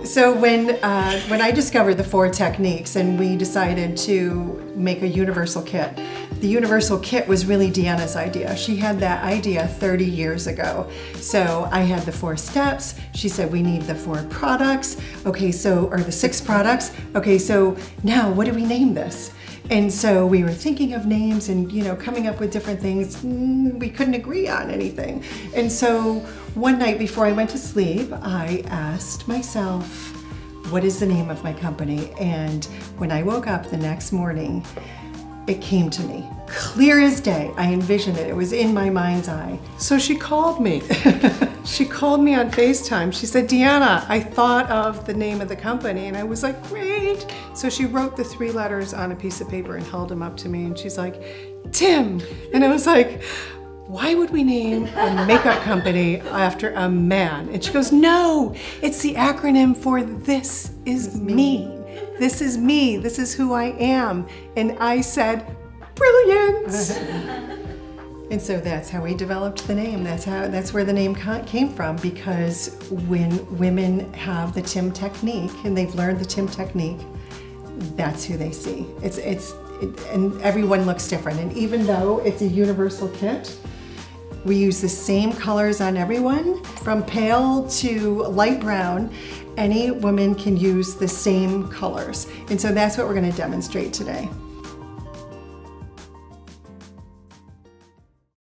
So when I discovered the 4 techniques and we decided to make a universal kit, the universal kit was really Deanna's idea. She had that idea 30 years ago. So I had the 4 steps. She said we need the 4 products. Okay, so, or the 6 products. Okay, so now what do we name this? And so we were thinking of names and, you know, coming up with different things. We couldn't agree on anything. And so one night before I went to sleep, I asked myself, what is the name of my company? And when I woke up the next morning, it came to me. Clear as day. I envisioned it. It was in my mind's eye. So she called me. She called me on FaceTime. She said, Deanna, I thought of the name of the company. And I was like, great. So she wrote the 3 letters on a piece of paper and held them up to me. And she's like, Tim. And I was like, why would we name a makeup company after a man? And she goes, no, it's the acronym for This Is Me. This is me, this is who I am. And I said, brilliant. And so that's how we developed the name. That's where the name came from, because when women have the Tim technique and they've learned the Tim technique, that's who they see. And everyone looks different. And even though it's a universal kit, we use the same colors on everyone, from pale to light brown. Any woman can use the same colors. And so that's what we're going to demonstrate today.